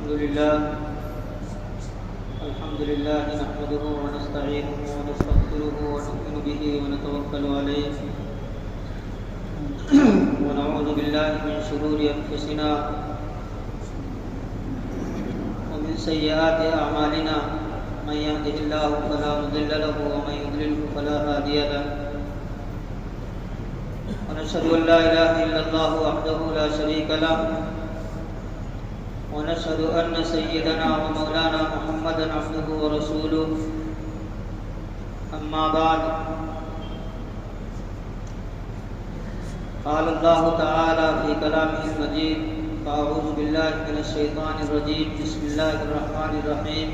الحمد لله نحمده ونستعينه ونستغفره ونؤمن به ونتوكل عليه ونعوذ بالله من شرور أنفسنا ومن سيئات أعمالنا من يهده الله فلا مضل له ومن يضلل فلا هادي له ونشهد أن لا إله إلا الله وحده لا شريك له ونشهد أن سيدنا ومولانا محمدا عبده ورسوله أما بعد قال الله تعالى في كلامه المجيد فأعوذ بالله من الشيطان الرجيم بسم الله الرحمن الرحيم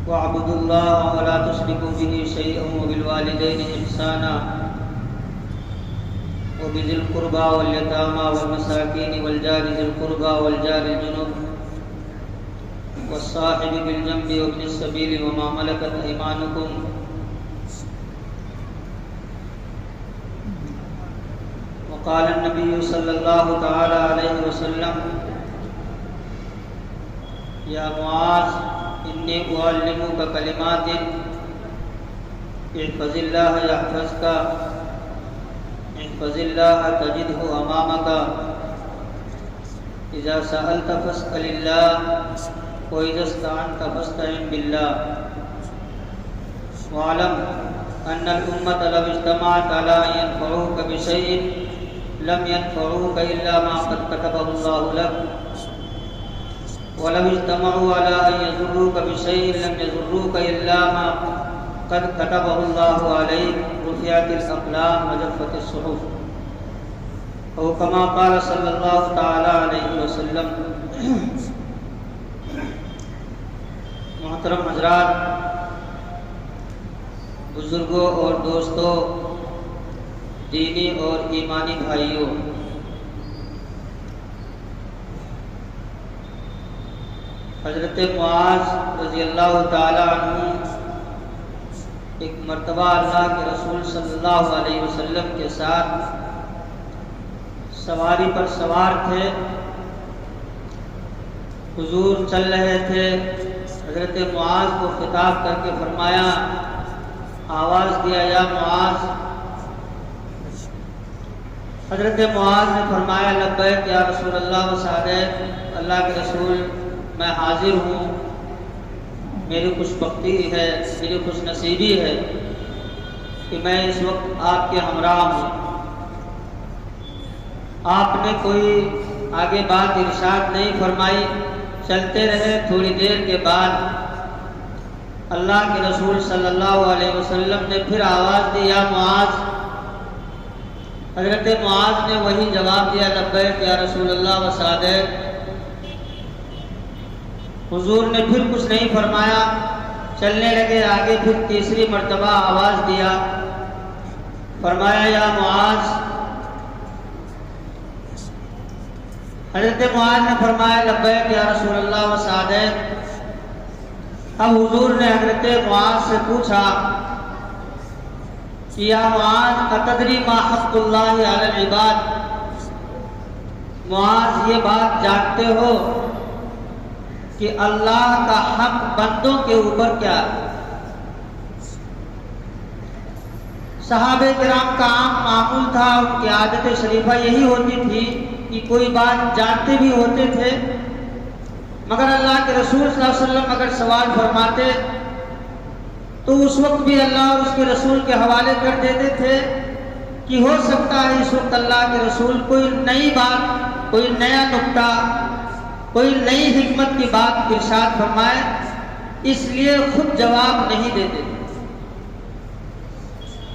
واعبدوا الله ولا تشركوا به شيئا وبالوالدين إحسانا وبذي القربى واليتامى والمساكين والجار ذي القربى والجار الجنب والصاحب بالجنب وابن السبيل وما ملكت أيمانكم وقال النبي صلى الله تعالى عليه وسلم يا معاذ إني أعلمك كلمات احفظ الله يحفظك احفظ الله تجده أمامك إذا سألت فاسأل الله وإذا استعنت فاستعن بالله واعلم أن الأمة لو اجتمعت على أن ينفعوك بشيء لم ينفعوك إلا ما قد كتبه الله لك ولو اجتمعوا على أن يضروك بشيء لم يضروك إلا ما قد كتبه الله عليك رفعت الأقلام وجفت الصحف أو كما قال صلی اللہ تعالی علیہ وسلم۔ محترم حضرات، بزرگوں اور دوستوں، دینی اور ایمانی بھائیوں، حضرت معاذ رضی اللہ تعالی عنہ ایک مرتبہ اللہ کے رسول صلی اللہ علیہ وسلم کے ساتھ سواری پر سوار تھے، حضور چل رہے تھے۔ حضرت معاذ کو خطاب کر کے فرمایا، آواز دیا یا معاذ۔ حضرت معاذ نے فرمایا لبیک یا رسول اللہ وسعدیک، اللہ کے رسول میں حاضر ہوں، میری خوش بختی ہے، میری خوش نصیبی ہے کہ میں اس وقت آپ کے ہمراہ ہوں۔ آپ نے کوئی آگے بات ارشاد نہیں فرمائی، چلتے رہے۔ تھوڑی دیر کے بعد اللہ کے رسول صلی اللہ علیہ وسلم نے پھر آواز دی یا معاذ۔ حضرت معاذ نے وہی جواب دیا لبیک یا رسول اللہ وسعدیک۔ حضور نے پھر کچھ نہیں فرمایا، چلنے لگے آگے۔ پھر تیسری مرتبہ آواز دیا، فرمایا یا معاذ۔ حضرت معاذ نے فرمایا لبیک یا رسول اللہ وسعدیک۔ اب حضور نے حضرت معاذ سے پوچھا کہ یا معاذ اتدری ما حق اللہ علی العباد، معاذ یہ بات جانتے ہو کہ اللہ کا حق بندوں کے اوپر کیا ہے؟ صحابہ کرام کا عام معمول تھا، ان کی عادت شریفہ یہی ہوتی تھی کہ کوئی بات جانتے بھی ہوتے تھے، مگر اللہ کے رسول صلی اللہ علیہ وسلم اگر سوال فرماتے تو اس وقت بھی اللہ اور اس کے رسول کے حوالے کر دیتے تھے کہ ہو سکتا ہے اس وقت اللہ کے رسول کوئی نئی بات، کوئی نیا نکتہ، کوئی نئی حکمت کی بات ارشاد فرمائے، اس لیے خود جواب نہیں دیتے۔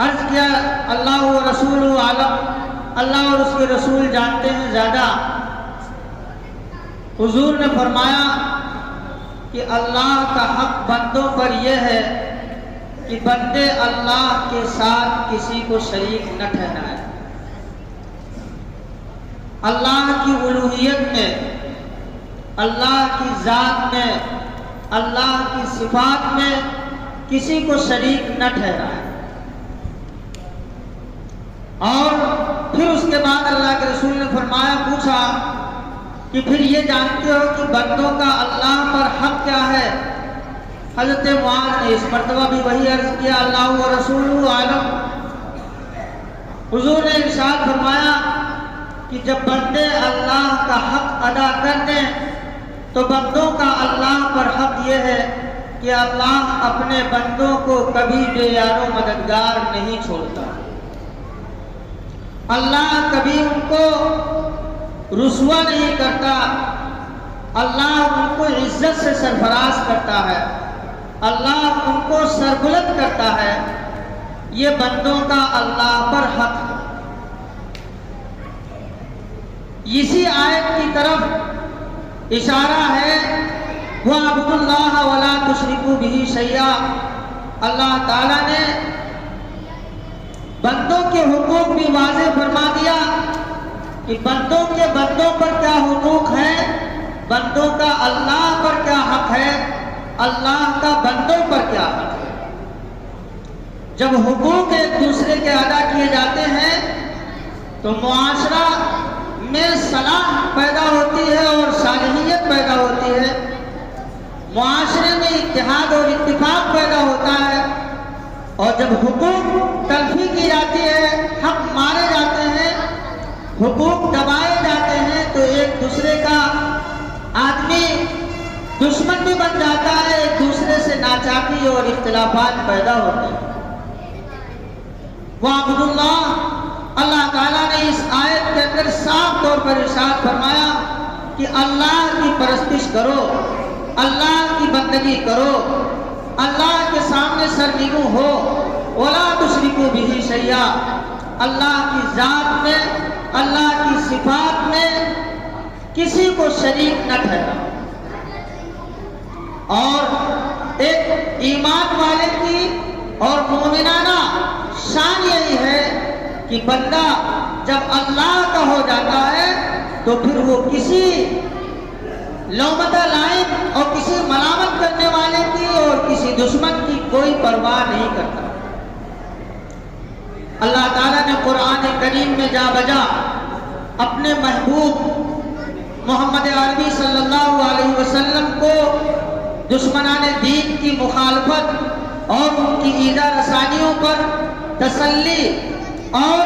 عرض کیا اللہ و رسول عالم، اللہ اور اس کے رسول جانتے ہیں زیادہ۔ حضور نے فرمایا کہ اللہ کا حق بندوں پر یہ ہے کہ بندے اللہ کے ساتھ کسی کو شریک نہ ٹھہرائیں۔ اللہ کی الوہیت میں، اللہ کی ذات میں، اللہ کی صفات میں کسی کو شریک نہ ٹھہرائیں۔ اور پھر اس کے بعد اللہ کے رسول نے فرمایا، پوچھا کہ پھر یہ جانتے ہو کہ بندوں کا اللہ پر حق کیا ہے؟ حضرت معاذ نے اس مرتبہ بھی وہی عرض کیا، اللہ و رسول عالم۔ حضور نے ارشاد فرمایا کہ جب بندے اللہ کا حق ادا کر دیں تو بندوں کا اللہ پر حق یہ ہے کہ اللہ اپنے بندوں کو کبھی بے یار و مددگار نہیں چھوڑتا۔ اللہ کبھی ان کو رسوا نہیں کرتا، اللہ ان کو عزت سے سرفراز کرتا ہے، اللہ ان کو سربلند کرتا ہے۔ یہ بندوں کا اللہ پر حق ہے۔ اسی آیت کی طرف اشارہ ہے، وَاعْبُدُوا اللَّهَ وَلَا تُشْرِكُوا بِهِ شَيْئًا۔ اللہ تعالیٰ نے بندوں کے حقوق بھی واضح فرما دیا کہ بندوں کے بندوں پر کیا حقوق ہیں، بندوں کا اللہ پر کیا حق ہے، اللہ کا بندوں پر کیا حق ہے۔ جب حقوق ایک دوسرے کے ادا کیے جاتے ہیں تو معاشرہ میں صلاح پیدا ہوتی ہے اور صالحیت پیدا ہوتی ہے، معاشرے میں اتحاد اور اتفاق پیدا ہوتا ہے۔ اور جب حقوق تلفی کی جاتی ہے، حق مارے جاتے ہیں، حقوق دبائے جاتے ہیں تو ایک دوسرے کا آدمی دشمن بھی بن جاتا ہے، ایک دوسرے سے ناچاکی اور اختلافات پیدا ہوتے ہیں۔ وَاعْبُدُوا اللَّهَ، اللہ تعالیٰ نے اس آیت کے اندر صاف طور پر ارشاد فرمایا کہ اللہ کی پرستش کرو، اللہ کی بندگی کرو، اللہ کے سامنے سرنگوں ہو، وَلَا تُشْرِكُوا بِهِ شَيْئًا، اللہ کی ذات میں، اللہ کی صفات میں کسی کو شریک نہ ٹھہراؤ۔ اور ایک ایمان والے کی اور مومنانہ شان یہی ہے کہ بندہ جب اللہ کا ہو جاتا ہے تو پھر وہ کسی لومۃ لائق اور کسی ملامت کرنے والے کی اور کسی دشمن کی کوئی پرواہ نہیں کرتا۔ اللہ تعالیٰ نے قرآن کریم میں جا بجا اپنے محبوب محمد عربی صلی اللہ علیہ وسلم کو دشمنان دین کی مخالفت اور ان کی ایذا رسانیوں پر تسلی اور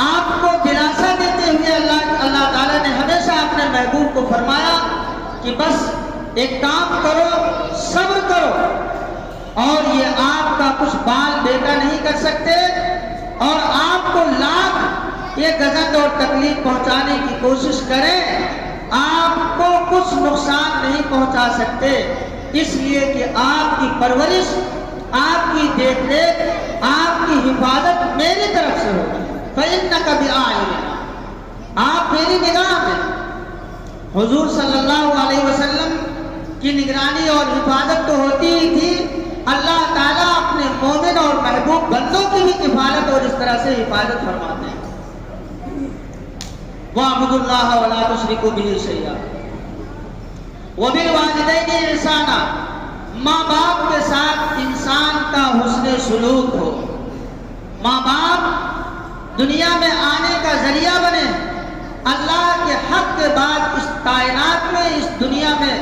آپ کو دلاسا دیتے ہوئے اللہ تعالیٰ نے ہمیشہ اپنے محبوب کو فرمایا کہ بس ایک کام کرو، صبر کرو، اور یہ آپ کا کچھ بال بیٹا نہیں کر سکتے، اور آپ کو لاکھ یہ گزند اور تکلیف پہنچانے کی کوشش کریں، آپ کو کچھ نقصان نہیں پہنچا سکتے، اس لیے کہ آپ کی پرورش، آپ کی دیکھ ریکھ، آپ کی حفاظت میری طرف سے ہوگی۔ فَإِنَّكَ بِأَعْيُنِنَا، آپ میری نگاہ میں۔ حضور صلی اللہ علیہ وسلم کی نگرانی اور حفاظت تو ہوتی ہی تھی، اللہ تعالیٰ اپنے مومن اور محبوب بندوں کی بھی کفالت اور اس طرح سے حفاظت فرماتے ہیں۔ وَاعْبُدُوا اللَّهَ وَلَا تُشْرِكُوا بِهِ شَيْئًا وَبِالْوَالِدَيْنِ إِحْسَانًا، ماں باپ کے ساتھ انسان کا حسن سلوک ہو۔ ماں باپ دنیا میں آنے کا ذریعہ بنے۔ اللہ کے حق کے بعد اس کائنات میں، اس دنیا میں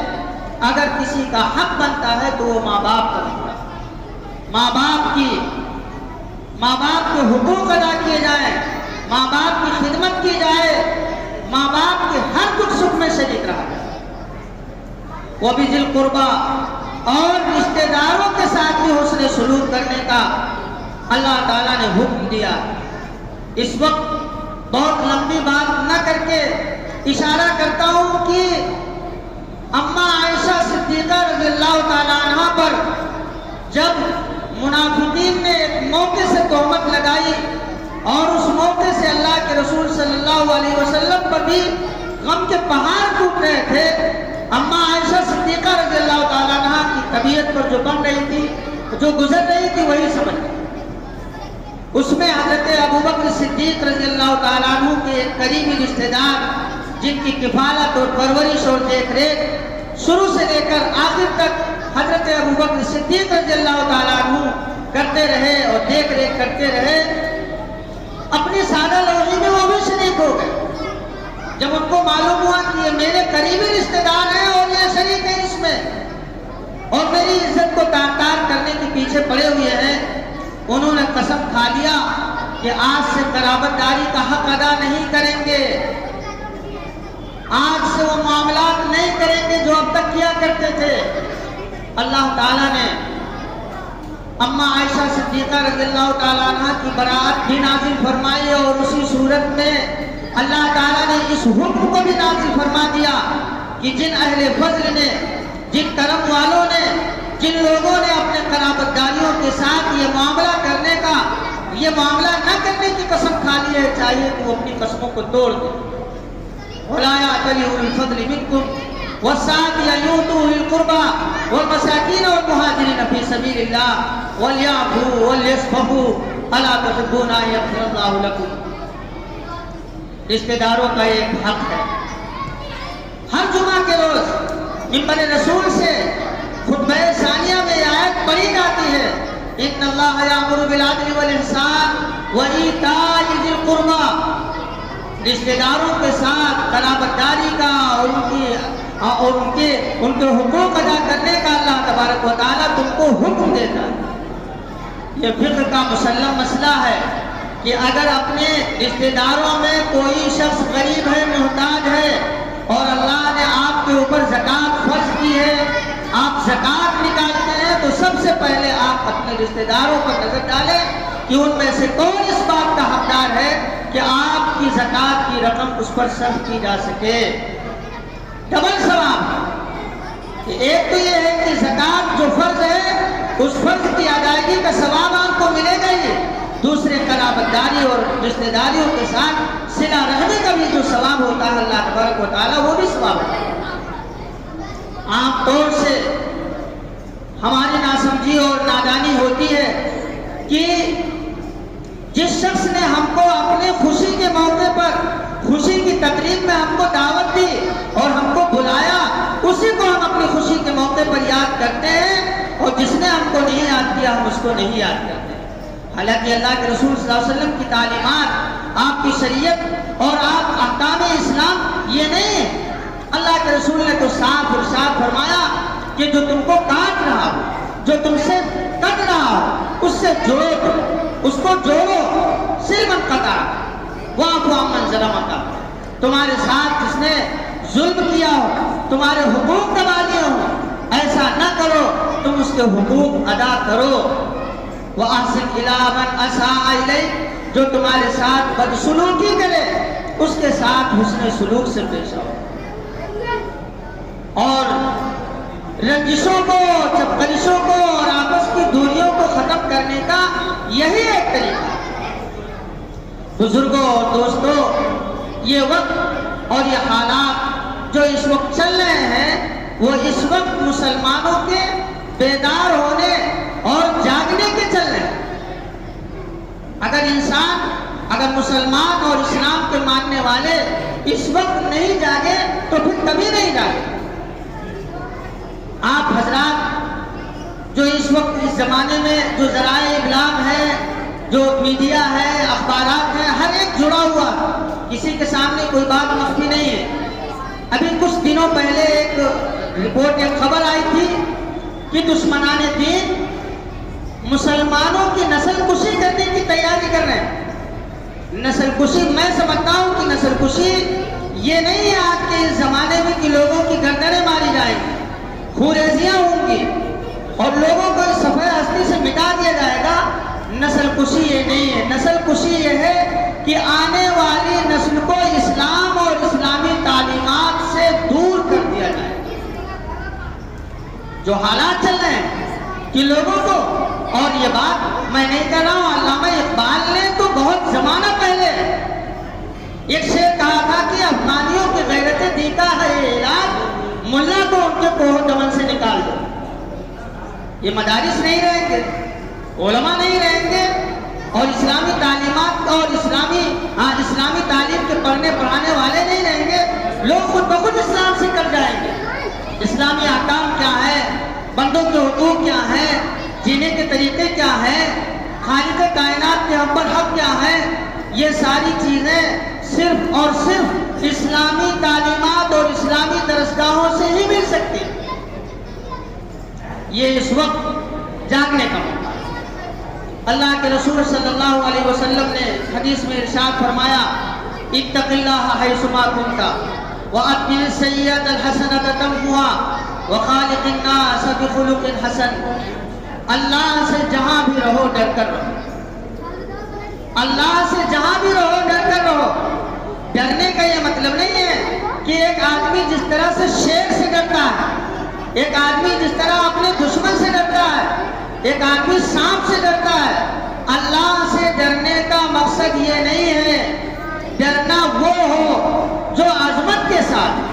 اگر کسی کا حق بنتا ہے تو وہ ماں باپ کا بنتا ہے۔ ماں باپ کے حقوق ادا کیے جائیں، ماں باپ کی خدمت کی جائے، ماں باپ کے ہر دکھ سکھ میں شریک رہا جائے۔ وَبِذِي الْقُرْبَى، اور رشتہ داروں کے ساتھ بھی حسن سلوک کرنے کا اللہ تعالیٰ نے حکم دیا۔ اس وقت بہت لمبی بات نہ کر کے اشارہ کرتا ہوں کہ اماں عائشہ صدیقہ رضی اللہ تعالیٰ عنہ پر جب منافقین نے ایک موقع سے تہمت لگائی اور اس موقع سے اللہ کے رسول صلی اللہ علیہ وسلم پر بھی غم کے پہاڑ ٹوٹ رہے تھے، اماں عائشہ صدیقہ رضی اللہ تعالیٰ عنہ کی طبیعت پر جو بن رہی تھی، جو گزر رہی تھی، وہی سمجھ۔ اس میں حضرت ابوبکر صدیق رضی اللہ تعالیٰ عنہ کے ایک قریبی رشتہ دار جن کی کفالت اور پرورش اور دیکھ ریکھ شروع سے لے کر آخر تک حضرت ابوبکر صدیق رضی اللہ تعالیٰ عنہ کرتے رہے اور دیکھ ریکھ کرتے رہے، اپنی سادہ لوحی میں وہ بھی شریک ہو گئے۔ جب ان کو معلوم ہوا کہ یہ میرے قریبی رشتے دار ہیں اور یہ شریک ہیں اس میں، اور میری عزت کو تار کرنے کے پیچھے پڑے ہوئے ہیں، انہوں نے قسم کھا لیا کہ آج سے قرابت داری کا حق ادا نہیں کریں گے، آج سے وہ معاملات نہیں کریں گے جو اب تک کیا کرتے تھے۔ اللہ تعالیٰ نے اماں عائشہ صدیقہ رضی اللہ تعالیٰ عنہ کی برات بھی نازل فرمائی، اور اسی صورت میں اللہ تعالیٰ نے اس حکم کو بھی نازل فرما دیا کہ جن اہل فضل نے، جن کرم والوں نے، جن لوگوں نے اپنے قرابت داریوں کے ساتھ یہ معاملہ کرنے کا، یہ معاملہ نہ کرنے کی قسم کھا لی ہے، چاہیے کہ وہ اپنی قسموں کو توڑ دیں۔ وَلَا يَأْتَلِ أُولُو الْفَضْلِ مِنكُمْ وَالسَّعَةِ أَن يُؤْتُوا أُولِي الْقُرْبَىٰ وَالْمَسَاكِينَ وَالْمُهَاجِرِينَ فِي سَبِيلِ اللَّهِ وَلْيَعْفُوا وَلْيَصْفَحُوا أَلَا تُحِبُّونَ أَن يَغْفِرَ اللَّهُ لَكُمْ۔ رشتہ داروں کا ایک حق ہے۔ ہر جمعہ کے روز منبر رسول سے خطبہ ثانیہ میں آیت پڑھی جاتی ہے، إِنَّ اللَّهَ يَأْمُرُ بِالْعَدْلِ وَالْإِحْسَانِ وَإِيتَاءِ ذِي الْقُرْبَىٰ۔ رشتہ داروں کے ساتھ قرابت داری کا اور ان کے حقوق ادا کرنے کا اللہ تبارک و تعالیٰ تم کو حکم دیتا ہے۔ یہ فقہ کا مسلم مسئلہ ہے کہ اگر اپنے رشتہ داروں میں کوئی شخص غریب ہے، محتاج ہے، اور اللہ نے آپ کے اوپر زکوٰۃ فرض کی ہے، آپ زکوٰۃ نکالتے ہیں، تو سب سے پہلے آپ اپنے رشتہ داروں پر نظر ڈالیں کہ ان میں سے کون اس بات کا حقدار ہے کہ آپ کی زکوٰۃ کی رقم اس پر صرف کی جا سکے۔ ڈبل ثواب، کہ ایک تو یہ ہے کہ زکوٰۃ جو فرض ہے اس فرض کی ادائیگی کا ثواب آپ کو ملے گا ہی، دوسرے قرابت داری اور رشتہ داریوں کے ساتھ صلہ رحمی کا بھی جو ثواب ہوتا ہے اللہ تبارک و تعالیٰ وہ بھی ثواب ہوتا ہے۔ عام طور سے ہماری ناسمجھی اور نادانی ہوتی ہے کہ جس شخص نے ہم کو اپنے خوشی کے موقع پر، خوشی کی تقریب میں ہم کو دعوت دی اور ہم کو بلایا، اسی کو ہم اپنی خوشی کے موقع پر یاد کرتے ہیں، اور جس نے ہم کو نہیں یاد کیا ہم اس کو نہیں یاد کرتے۔ حالانکہ اللہ کے رسول صلی اللہ علیہ وسلم کی تعلیمات، آپ کی شریعت اور آپ احکام اسلام یہ نہیں ہے۔ اللہ کے رسول نے تو صاف ارشاد فرمایا کہ جو تم کو کاٹ رہا ہو، جو تم سے کٹ رہا ہو، اس سے جوڑو، اس کو جوڑو، سلمن قطع واعف عمن ظلمک۔ تمہارے ساتھ جس نے ظلم کیا ہو، تمہارے حقوق دبا لیے ہو، ایسا نہ کرو، تم اس کے حقوق ادا کرو۔ وَأَحْسِنْ إِلَىٰ مَنْ أَسَاءَ إِلَيْكَ، جو تمہارے ساتھ بدسلوکی کرے اس کے ساتھ حسن سلوک سے پیش آؤ، اور رنجشوں کو، چپکلشوں کو اور آپس کی دوریوں کو ختم کرنے کا یہی ایک طریقہ ہے۔ بزرگوں اور دوستوں، یہ وقت اور یہ حالات جو اس وقت چل رہے ہیں وہ اس وقت مسلمانوں کے بیدار ہونے اور جاگنے کے چل رہے ہیں۔ اگر مسلمان اور اسلام کے ماننے والے اس وقت نہیں جاگے تو پھر کبھی نہیں جاگے۔ آپ حضرات جو اس وقت اس زمانے میں جو ذرائع ابلاغ ہے، جو میڈیا ہے، اخبارات ہیں، ہر ایک جڑا ہوا، کسی کے سامنے کوئی بات مخفی نہیں ہے۔ ابھی کچھ دنوں پہلے ایک رپورٹ، ایک خبر آئی تھی کہ دشمنان دین مسلمانوں کی نسل کشی کرنے کی تیاری کر رہے ہیں۔ نسل کشی، میں سمجھتا ہوں کہ نسل کشی یہ نہیں ہے آج کے اس زمانے میں کہ لوگوں کی گردنیں ماری جائیں گی، خوریزیاں ہوں گی اور لوگوں کو اس صفحہ ہستی سے مٹا دیا جائے گا۔ نسل کشی یہ نہیں ہے۔ نسل کشی یہ ہے کہ آنے والی نسل کو اسلام اور اسلامی تعلیمات سے دور کر دیا جائے۔ جو حالات چل رہے ہیں کہ لوگوں کو، اور یہ بات میں نہیں کہہ رہا ہوں، علامہ اقبال نے تو بہت زمانہ پہلے ایک شعر کہا تھا کہ افغانیوں کی غیرت دیتا ہے یہ علاج، ملا کو ان کے کوہ دمن سے نکال دو۔ یہ مدارس نہیں رہیں گے، علماء نہیں رہیں گے، اور اسلامی تعلیمات اور اسلامی تعلیم کے پڑھنے پڑھانے والے نہیں رہیں گے، لوگ خود بخود اسلام سے کر جائیں گے۔ اسلامی احکام کیا ہے، بندوں کے حقوق کیا ہیں، جینے کے طریقے کیا ہیں، خالق کائنات کے ہم پر حق کیا ہے، یہ ساری چیزیں صرف اور صرف اسلامی تعلیمات اور اسلامی درس دستگاہوں سے ہی مل سکتی ہے۔ یہ اس وقت جاگنے کا موقع ہے۔ اللہ کے رسول صلی اللہ علیہ وسلم نے حدیث میں ارشاد فرمایا، اتق اللہ حیثما کنت واتبع السیئۃ الحسنۃ تمحوها وخالق الناس بخلق حسن۔ اللہ سے جہاں بھی رہو ڈر کر رہو، اللہ سے جہاں بھی رہو ڈر کر رہو۔ ڈرنے کا یہ مطلب نہیں ہے کہ ایک آدمی جس طرح سے شیر سے ڈرتا ہے، ایک آدمی جس طرح اپنے دشمن سے ڈرتا ہے، ایک آدمی سانپ سے ڈرتا ہے۔ اللہ سے ڈرنے کا مقصد یہ نہیں ہے۔ ڈرنا وہ ہو جو عظمت کے ساتھ،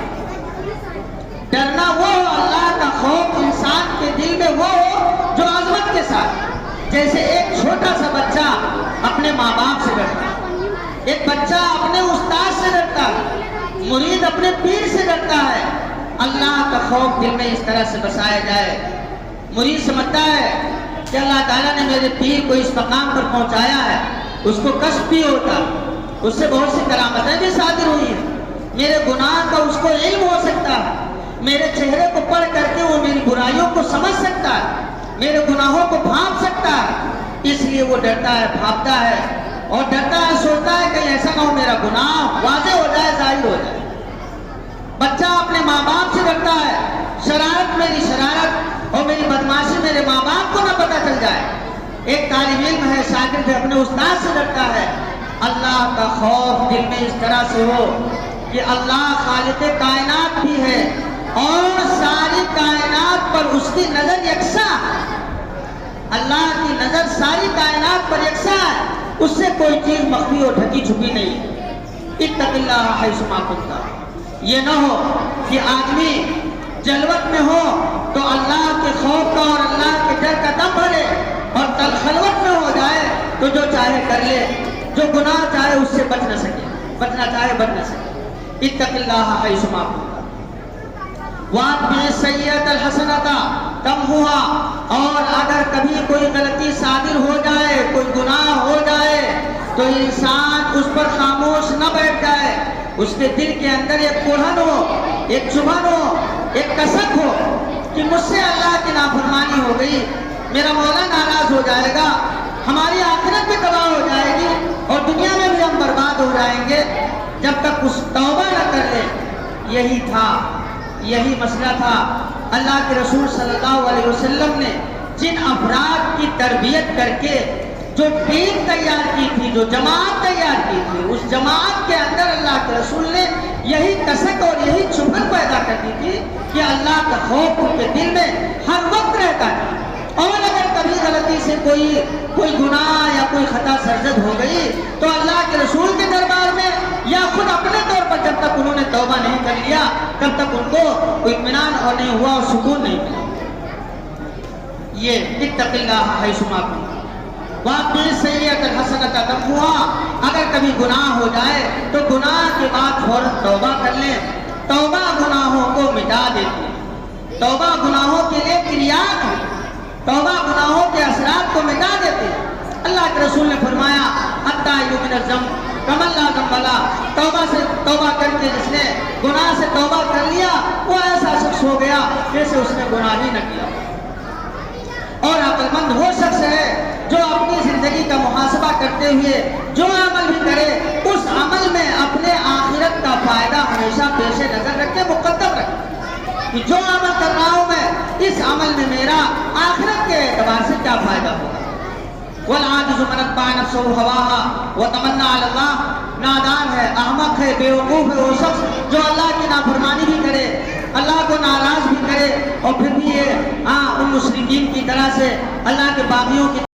ڈرنا وہ ہو، اللہ کا خوف انسان کے دل میں وہ ہو جو عظمت کے ساتھ۔ جیسے ایک چھوٹا سا بچہ اپنے ماں باپ سے ڈرتا ہے، ایک بچہ اپنے استاد سے ڈرتا ہے، مرید اپنے پیر سے ڈرتا ہے۔ اللہ کا خوف دل میں اس طرح سے بسایا جائے، مرید سمجھتا ہے کہ اللہ تعالیٰ نے میرے پیر کو اس مقام پر پہنچایا ہے، اس کو کشف بھی ہوتا، اس سے بہت سی کرامتیں بھی صادر ہوئی ہیں، میرے گناہ کا اس کو علم ہو سکتا ہے، میرے چہرے کو پڑھ کر کے وہ میری برائیوں کو سمجھ سکتا ہے، میرے گناہوں کو بھانپ سکتا ہے۔ اس لیے وہ ڈرتا ہے، بھاگتا ہے، اور ڈرتا ہے، سوچتا ہے کہ ایسا نہ ہو میرا گناہ واضح ہو جائے، ظاہر ہو جائے۔ بچہ اپنے ماں باپ سے ڈرتا ہے، شرارت میری شرارت اور میری بدماشی میرے ماں باپ کو نہ پتہ چل جائے۔ ایک طالب علم ہے، شاگرد ہے، اپنے استاد سے ڈرتا ہے۔ اللہ کا خوف دل میں اس طرح سے ہو کہ اللہ خالق کائنات بھی ہے اور ساری کائنات پر اس کی نظر یکساں ہے۔ اللہ کی نظر ساری کائنات پر یکساں ہے، اس سے کوئی چیز مخفی اور ڈھکی چھپی نہیں ہے۔ اتق اللہ حیثما کنت۔ یہ نہ ہو کہ آدمی جلوت میں ہو تو اللہ کے خوف کا اور اللہ کے ڈر کا دم بھرے، اور خلوت میں ہو جائے تو جو چاہے کر لے، جو گناہ چاہے اس سے بچنا چاہے بچ نہ سکے۔ اتق اللہ حیثما کنت واتبع السیئۃ الحسنۃ تمحوها۔ اور اگر کبھی کوئی غلطی صادر ہو جائے، کوئی گناہ ہو جائے، تو انسان اس پر خاموش نہ بیٹھ جائے، اس کے دل کے اندر ایک کوڑھن ہو، ایک چبھن ہو، ایک کسک ہو کہ مجھ سے اللہ کی نافرمانی ہو گئی، میرا مولا ناراض ہو جائے گا، ہماری آخرت بھی تباہ ہو جائے گی اور دنیا میں بھی ہم برباد ہو جائیں گے۔ جب تک اس توبہ نہ کر لے، یہی مسئلہ تھا۔ اللہ کے رسول صلی اللہ علیہ وسلم نے جن افراد کی تربیت کر کے جو ٹیم تیار کی تھی، جو جماعت تیار کی تھی، اس جماعت کے اندر اللہ کے رسول نے یہی کسک اور یہی چبھن پیدا کر دی تھی کہ اللہ کا خوف ان کے دل میں ہر وقت رہتا ہے، اور اگر کبھی غلطی سے کوئی گناہ یا کوئی خطا سرزد ہو گئی تو اللہ کے رسول کے دربار میں یا خود اپنے طور پر جب تک انہوں نے توبہ نہیں کر لیا تب تک ان کو اطمینان اور نہیں ہوا اور سکون نہیں ملا۔ یہ اتق اللہ حیثما کنت واتبع السیئۃ الحسنۃ تمحوها۔ اگر کبھی گناہ ہو جائے تو گناہ کے بعد فوراً توبہ کر لیں، توبہ گناہوں کو مٹا دیتی ہے، توبہ گناہوں کے لیے کریات ہے، توبہ گناہوں کے اثرات کو مٹا دیتی ہے۔ اللہ کے رسول نے فرمایا التائب من الذنب کمن لا ذنب لہ۔ توبہ کر کے جس نے گناہ سے توبہ کر لیا وہ ایسا شخص ہو گیا جیسے اس نے گناہ ہی نہ کیا۔ اور عقل مند وہ شخص ہے جو اپنی زندگی کا محاسبہ کرتے ہوئے جو عمل بھی کرے اس عمل میں اپنے آخرت کا فائدہ ہمیشہ پیش نظر رکھے، مقدم رکھے کہ جو عمل کر رہا ہوں میں، اس عمل میں میرا آخرت کے اعتبار سے کیا فائدہ ہوگا۔ والعاجز من اتبع نفسه هواها وتمنى على الله۔ نادان ہے، احمق ہے، بیوقوف ہے وہ شخص جو اللہ کی نافرمانی بھی کرے، اللہ کو ناراض بھی کرے، اور پھر بھی یہ ان مشرکین کی طرح سے اللہ کے باغیوں کی